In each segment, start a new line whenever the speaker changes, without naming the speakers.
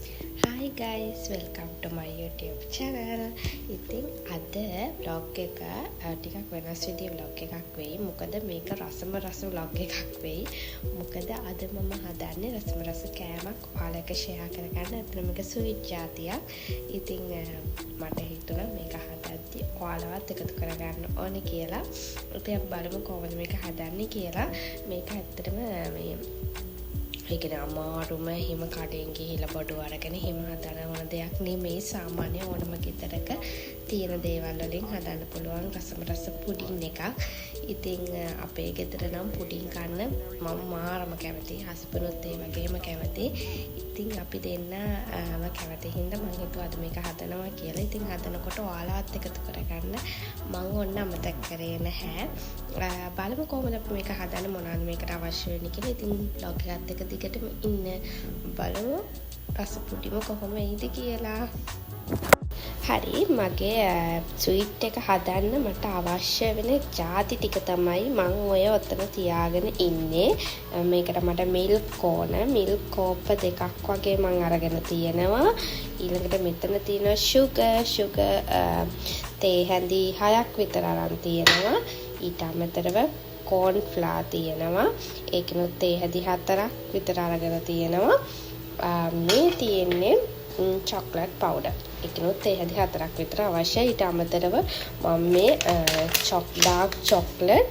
Hi guys, welcome to my YouTube channel. ඉතින් අද vlog එක ටිකක් වෙනස් විදිහේ vlog එකක් වෙයි. මොකද මේක රසම රස vlog එකක් වෙයි. මොකද අද මම හදන්නේ රසම රස කෑමක් ඔයාලා එක්ක share කරගන්න. අතන මේක sweet જાතියක්. ඉතින් මට හිතුණා මේක හදද්දි ඔයාලවත් එකතු කරගන්න ඕනේ කියලා. ඉතින් අපි බලමු කොහොමද මේක හදන්නේ කියලා. මේක ඇත්තටම මේ ඒකන අමාරුම හිම කඩෙන් ගිහිල්ලා බඩු අරගෙන හිම හදන දෙයක් නෙමෙයි සාමාන්‍ය ඕනම ගෙදරක තියෙන දේවල් වලින් හදන්න පුළුවන් රසම රස පුඩින් එකක්. ඉතින් අපේ ගෙදර නම් පුඩින් කන්න මම මාරම කැමතියි. හස්බන්ඩ්ත් ඒ වගේම කැමතියි. ඉතින් අපි දෙන්නම කැමති හින්දා මම හිතුවා අද මේක හදනවා කියලා. ඉතින් හදනකොට ඔයාලවත් එකතු කරගන්න මම ඕන්න අමතක කරේ නැහැ. බලමු කොහොමද අපි මේක හදන්නේ මොනවද මේකට අවශ්‍ය වෙන්නේ කියලා. ඉතින් vlog එකත් එක්ක දිගටම ඉන්න බලමු රස පුඩිම කොහොම වෙයිද කියලා. හරි මගේ ස්වීට් එක හදන්න මට අවශ්‍ය වෙන ಜಾති ටික තමයි මම ඔය ඔතන තියාගෙන ඉන්නේ. මේකට මට මිල්ක් ඕන. මිල්ක් කෝප්ප දෙකක් වගේ මම අරගෙන තියෙනවා. ඊළඟට මෙතන තියෙනවා sugar තේ හැඳි 6ක් විතර අරන් තියෙනවා. ඊට අමතරව corn flour තියෙනවා. ඒකිනුත් තේ හැඳි 4ක් විතර අරගෙන තියෙනවා. මේ තියෙන්නේ chocolate powder. ඒකිනුත් තේ හැඳි 4ක් විතර අවශ්‍යයි. ඊට අමතරව මම මේ dark chocolate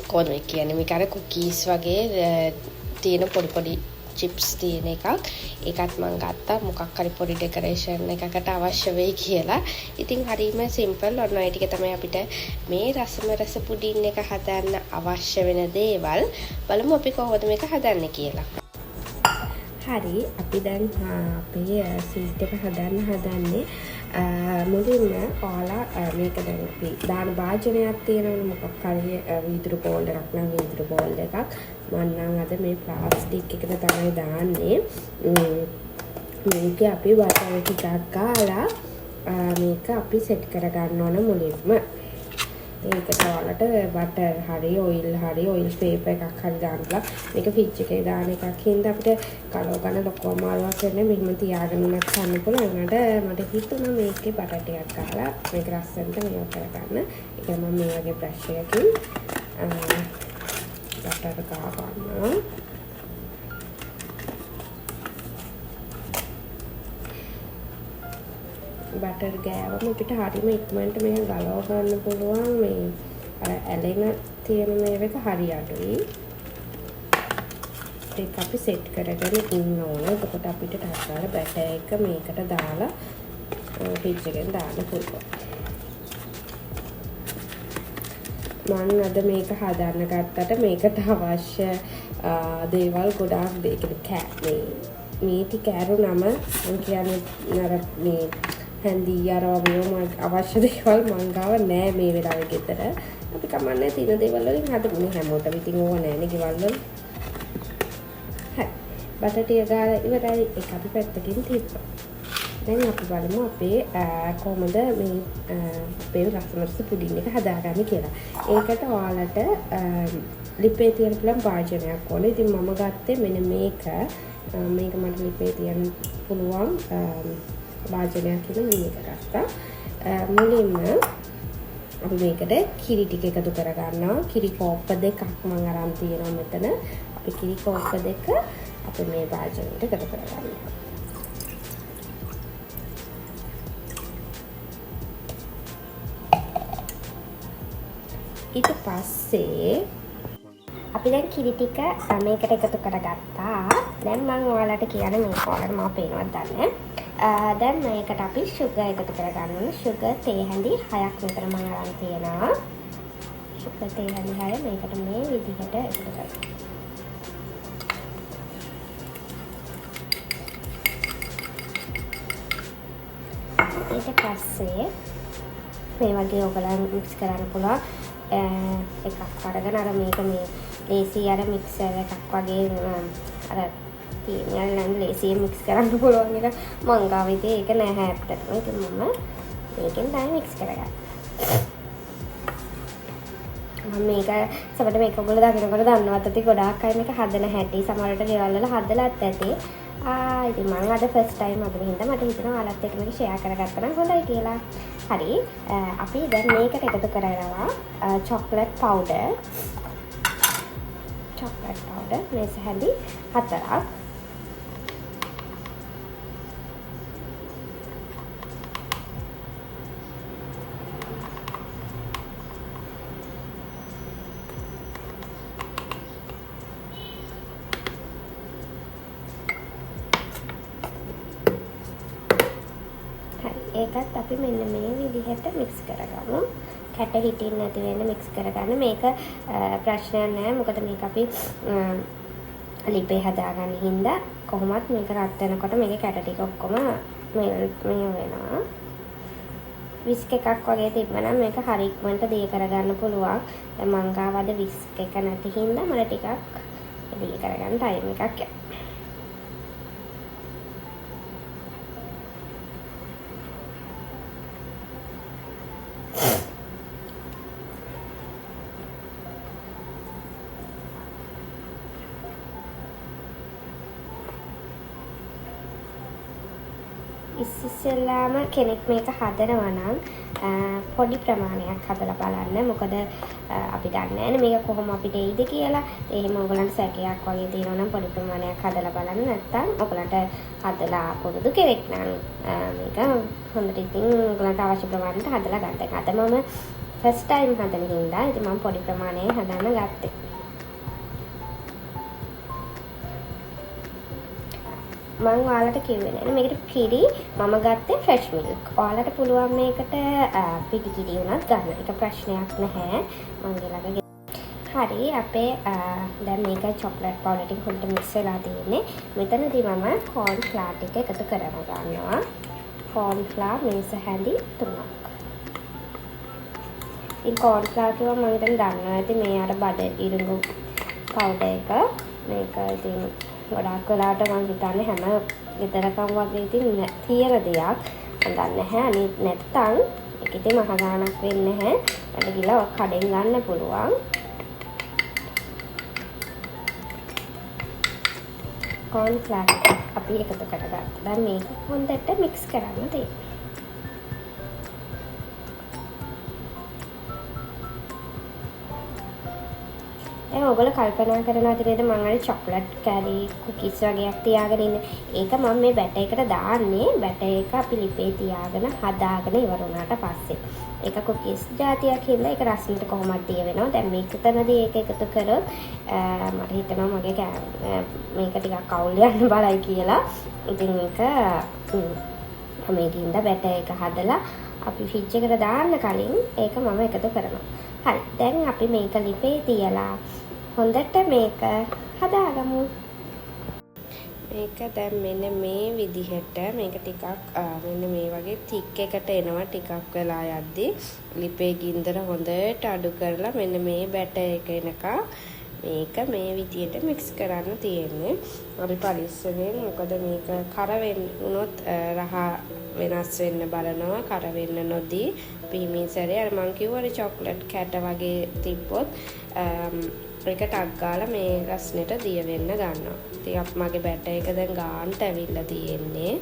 කොහොමද කියන්නේ මේක අර cookies වගේ තියෙන පොඩි chips තියෙන එකක්. ඒකත් මම ගත්තා මොකක් හරි පොඩි decoration එකකට අවශ්‍ය වෙයි කියලා. ඉතින් හරිම simple ඔන්න ඔය ටික තමයි අපිට මේ රසම රස පුඩින් එක හදන්න අවශ්‍ය වෙන දේවල්. බලමු අපි කොහොමද මේක හදන්නේ කියලා. හරි අපි දැන් අපේ ස්වීට් එක හදන්නේ මුලින්ම ඔයාලා මේක දැන් අපි දාන භාජනයක් තියෙනවනේ මොකක් හරි වීදුරු බෝල් එකක් නම් වීදුරු බෝල් එකක් මම නම් අද මේ ප්ලාස්ටික් එකට තමයි දාන්නේ. මේක අපි බටර් ටිකක් ගාලා මේක අපි සෙට් කරගන්න ඕන මුලින්ම. ඒකට ඔයාලට බටර් හරි ඔයිල් පේපර් එකක් හරි දාන්නලා මේක ෆ්‍රිජ් එකේ දාන එකක් හින්දා අපිට කලව ගන්න ලොකු අමාරුවක් වෙන්නේ මෙහෙම තියාගෙන උනත් කන්න පුළුවන්. මට හිතුණා මේකේ බටර් ටිකක් ගාලා මේක රස්සන්ට මේව කරගන්න. ඒක මම මේ වගේ බ්‍රෂ් එකකින් බටර් ගා ගන්නවා. බටර් ගෑවම අපිට හරියම ඉක්මනට මේක ගලව ගන්න පුළුවන්. මේ අර ඇලෙන තියෙන මේක හරි අඩුයි. ඒක අපි සෙට් කරගෙන ඉන්න ඕනේ. එතකොට අපිට ටක්කාර බැටර් එක මේකට දාලා ෆ්‍රිජ් එකෙන් දාන්න පුළුවන්. මම අද මේක හදන්න ගත්තට මේකට අවශ්‍ය දේවල් ගොඩාක් මේටි කෑරුනම මම කියන්නේ අර මේ හැන්දි අරවම අවශ්‍ය දේවල් මං ගාව නෑ මේ වෙලාවේ ගෙදර. අපි කමන්නේ තියෙන දේවල් වලින් හදමු හැමෝටම. ඉතින් ඕව නෑනේ ගෙවල් වල. හරි. බටර් ටික ගාලා ඉවරයි. ඒක අපි පැත්තකින් තියපුවා. දැන් අපි බලමු අපේ කොහොමද මේ අපේ රසමරස පුඩින් එක හදාගන්නේ කියලා. ඒකට ඔයාලට ලිපේ තියෙන පුළුවන් භාජනයක් ඕනේ. ඉතින් මම ගත්තේ මෙන්න මේක මට ලිපේ තියන්න පුළුවන් භාජනයක් කියලා මේක ගත්තා. මුලින්ම අපි මේකට කිරි ටික එකතු කරගන්නවා. කිරි කෝප්ප දෙකක් මම අරන් තියෙනවා මෙතන. අපි කිරි කෝප්ප දෙක අපි මේ භාජනයට එකතු කරගන්නවා. ඊට පස්සේ අපි දැන් කිරි ටික මේකට එකතු කරගත්තා. දැන් මම ඔයාලට කියන්නේ මේක ඔයාලට මම පේනවද දන්නේ. දැන් මේකට අපි sugar එකතු කරගන්න ඕනේ. sugar තේ හැඳි 6ක් විතර මම අරන් තියෙනවා. sugar තේ හැඳි 6 මේකට මේ විදිහට එකතු කරගන්න. ඊට පස්සේ මේ වගේ ඔයගලන් මික්ස් කරන්න පුළුවන්. එකක් අරගෙන අර මේක මේ ලේසි අර මික්සර් එකක් වගේ අර තියෙන නම් ලේසියෙන් මික්ස් කරන්න පුළුවන් එක මං ගාව ඉතින් ඒක නැහැ ඇත්තටම. ඉතින් මම මේකෙන් තමයි මික්ස් කරගන්නේ. මම මේක සමහරවිට මේක ඔයගොල්ලෝ දකිනකොට දන්නවත් ඇති ගොඩාක් අය මේක හදන හැටි. සමහරවිට ගෙවල් වල හදලාත් ඇති. ඉතින් මම අද ෆස්ට් ටයිම් අද හින්දා මට හිතෙනවා ඔයාලත් එක්ක මේක ෂෙයා කරගත්තා නම් හොඳයි කියලා. හරි. අපි දැන් මේකට එකතු කරනවා චොක්ලට් පවුඩර්. චොක්ලට් පවුඩර් මේස හැඳි 4ක්. ඒකත් අපි මෙන්න මේ විදිහට මික්ස් කරගමු. කැට හිටින්න නැති වෙන්න මික්ස් කරගන්න. මේක ප්‍රශ්නයක් නෑ. මොකද මේක අපි ලිපේ හදාගන්න හින්දා කොහොමත් මේක රත් වෙනකොට මේකේ කැට ටික ඔක්කොම මේ වෙනවා. විස්ක් එකක් වගේ තිබ්බනම් මේක හරි ඉක්මනට දිය කරගන්න පුළුවන්. දැන් මං ගාව අද විස්ක් එක නැති හින්දා මට ටිකක් දිය කරගන්න ටයිම් එකක් යනවා. ඉස්සෙල්ලාම කෙනෙක් මේක හදනවා නම් පොඩි ප්‍රමාණයක් හදලා බලන්න. මොකද අපි දන්නේ නැහැ මේක කොහොම අපිට එයිද කියලා. එහෙම ඔයගලන්ට සැකයක් වගේ තියෙනවා නම් පොඩි ප්‍රමාණයක් හදලා බලන්න. නැත්තම් ඔයගලන්ට හදලා පුරුදු කෙනෙක් නම් මේක හොඳට ඉතින් ඔයගලන්ට අවශ්‍ය ප්‍රමාණයට හදලා ගන්න. අද මම ෆස්ට් ටයිම් හදන හින්දා ඉතින් මම පොඩි ප්‍රමාණයක් හදන්න ගත්තේ. මම ඔයාලට කිව්වේ නෑනේ මේකට කිරි මම ගත්තේ ෆ්‍රෙෂ් මිල්ක්. ඔයාලට පුළුවන් මේකට පිටි කිරි උනත් ගන්න. ඒක ප්‍රශ්නයක් නැහැ. මම ඊළඟ හරි අපේ දැන් මේක චොක්ලට් පවුඩර් ටික හොඳට මික්ස් වෙලා තියෙන්නේ. මෙතනදී මම කෝන් ෆ්ලාර් ටික එකතු කරගෙන ගන්නවා. කෝන් ෆ්ලාර් මේස හැඳි 3ක්. ඉතින් කෝන් ෆ්ලාර් කිව්වම මම හිතන්නේ දන්නවා ඇති මේ අර බඩ ඉරිඟු පවුඩර් එක. මේක ඉතින් ගොඩාක් වෙලාවට මම හිතන්නේ හැම ගෙදරකම වගේ ඉතින් තියෙන දෙයක්. මම දන්නේ නැහැ. අනිත් නැත්තම් ඒක ඉතින් මහ ගාණක් වෙන්නේ නැහැ. අද ගිහලා කඩෙන් ගන්න පුළුවන්. කෝන් ෆ්ලාර් අපි එකතු කරගත්තා. දැන් මේක හොඳට මික්ස් කරන්න තියෙනවා. ඔයගොල්ලෝ කල්පනා කරනවා නේද මම අර චොක්ලට් කැරි කුකීස් වගේක් තියාගෙන ඉන්නේ. ඒක මම මේ බැටර් එකට දාන්නේ. බැටර් එක අපි ලිපේ තියාගෙන හදාගෙන ඉවර වුණාට පස්සේ. ඒක කුකීස් జాතියක් හින්දා ඒක රසෙට කොහොමද දිය වෙනවා. දැන් මේකතනදී ඒක එකතු කරොත් මට හිතෙනවා මගේ මේක ටිකක් අවුල් යන්න බලයි කියලා. ඉතින් මේක මේකින්ද බැටර් එක හදලා අපි ෆ්‍රිජ් එකට දාන්න කලින් ඒක මම එකතු කරනවා. හරි. දැන් අපි මේක ලිපේ තියලා හොඳට මේක හදාගමු. මේක දැන් මෙන්න මේ විදිහට මේක ටිකක් මෙන්න මේ වගේ තික් එකට එනවා ටිකක් වෙලා යද්දි ලිපේ ගින්දර හොඳට අඩු කරලා මෙන්න මේ බැටර් එක එනකම් මේක මේ විදිහට මික්ස් කරන්න තියෙන්නේ. අපි පරිස්සමෙන් මොකද මේක කර වෙන්නොත් රහ වෙනස් වෙන්න බලනවා. කර වෙන්න නොදී පීමේ සැරේ අර මං කිව්වනේ චොක්ලට් කැට වගේ තිබ්බොත් ඒක ටක් ගාලා මේ රස්නෙට දිය වෙන්න ගන්නවා. ඉතින් මගේ බැටර් එක දැන් ගාන්ට ඇවිල්ලා තියෙන්නේ.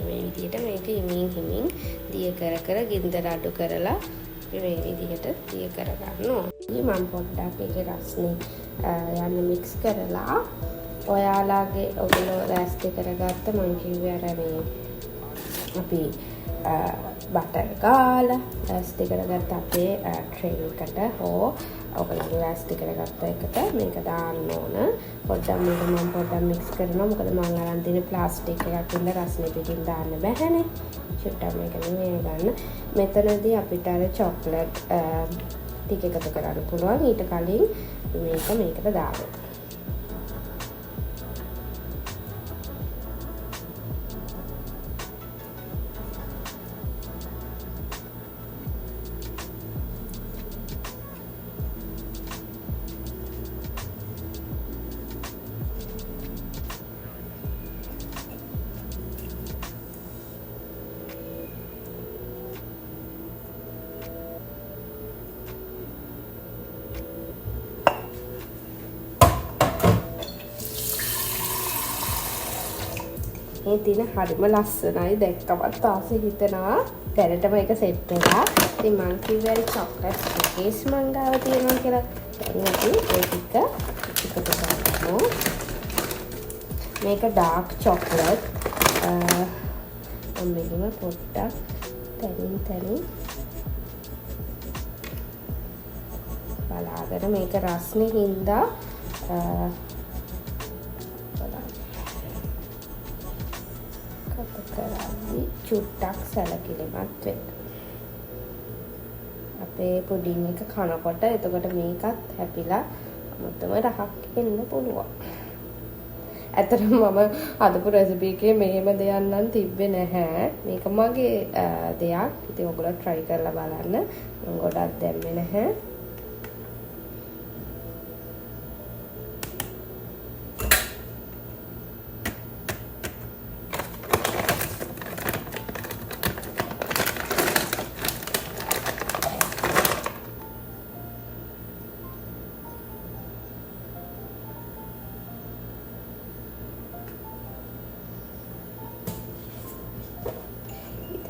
මේ විදිහට මේක හිමින් දිය කර ගින්දර අඩු කරලා මේ විදිහට දිය කර ගන්නවා. මම පොඩ්ඩක් ඒකේ රස්නේ යන්න මික්ස් කරලා ඔයාලගේ ඔයගොල්ලෝ රැස්ටි කරගත්ත මං කිව්වේ අර මේ අපි බටර් ගාලා රැස්ටි කරගත්ත අපේ ට්‍රේ එකට හෝ ඔයගොල්ලෝ රැස්ටි කරගත්ත එකට මේක දාන්න ඕන. පොඩ්ඩක් මේක මම පොඩ්ඩක් මික්ස් කරනවා. මොකද මම අරන් තියෙන ප්ලාස්ටික් එකක් ඉන්න රස්නේ පිටින් දාන්න බැහැනේ. චුට්ටක් මේක නෙමෙයි ගන්න. මෙතනදී අපිට අර චොක්ලට් ටික එකතු කරන්න පුළුවන්. ඊට කලින් මේකට දාන්න. මේ තියෙන හරිම ලස්සනයි දැක්කමත් ආස හිතෙනවා දැනටම ඒක සෙට් වෙලා. ඉතින් මං කිව්වා චොක්ලට් කුකීස් මං ගාව තියෙනවා කියලා. දැන් අපි ඒ ටික එකතු කරමු. මේක ඩාර්ක් චොක්ලට්. මෙහෙම පොඩ්ඩක් තනින් බලාගෙන මේක රස්නේ හින්දා කරද්දි චුට්ටක් සැලකිලිමත් වෙන්න. අපේ පුඩින් එක කනකොට එතකොට මේකත් හැපිලා අමුත්තම රහක් එන්න පුළුවන්. ඇත්තටම මම හදපු රෙසිපි එකේ මෙහෙම දෙයක් නම් තිබ්බේ නැහැ. මේක මගේ දෙයක්. ඉතින් ඔයගොල්ලෝ try කරලා බලන්න. මම ගොඩක් දැම්මේ නැහැ.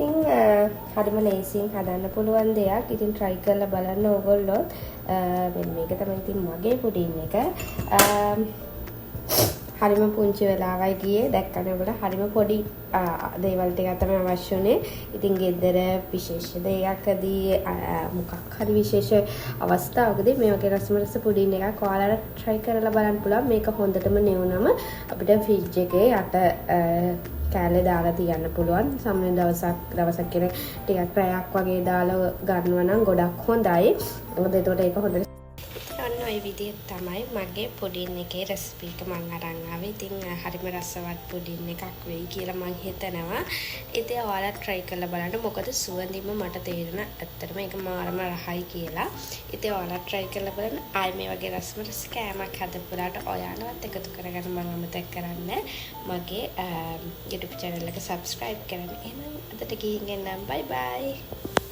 ඉතින් හරිම ලේසියෙන් හදන්න පුළුවන් දෙයක්. ඉතින් try කරලා බලන්න ඕගොල්ලෝ. මේක තමයි ඉතින් මගේ පුඩින් එක. හරිම පුංචි වෙලාවයි ගියේ. දැක්කනේ ඔයාලා හරිම පොඩි දේවල් ටිකක් තමයි අවශ්‍ය වුනේ. ඉතින් ගෙදර විශේෂ දෙයක්දී මොකක් හරි විශේෂ අවස්ථාවකදී මේ වගේ රසමරස පුඩින් එකක් ඔයාලට try කරලා බලන්න පුළුවන්. මේක හොඳටම නෙවුනම අපිට ෆ්‍රිජ් එකේ යට කෑල්ලේ දාලා තියන්න පුළුවන්. සමහර දවසක් කියන ටිකක් පැයක් වගේ දාලා ගන්නවා නම් ගොඩක් හොඳයි. මොකද එතකොට ඒක හොඳට ඔන්න ඔය විදිහට තමයි මගේ පුඩින් එකේ රෙසිපි එක මම අරන් ආවේ. ඉතින් හරිම රසවත් පුඩින් එකක් වෙයි කියලා මම හිතනවා. ඉතින් ඔයාලා try කරලා බලන්න. මොකද සුවඳින්ම මට තේරෙන ඇත්තටම ඒක මාරම රහයි කියලා. ඉතින් ඔයාලා try කරලා බලන්න. ආයි මේ වගේ රසමරස කෑමක් හදපුවාට ඔයාලවත් එකතු කරගන්න මම අමතක කරන්නේ. මගේ YouTube channel එක subscribe කරන්න. එහෙනම් අදට ගිහින් එන්නම්. bye bye.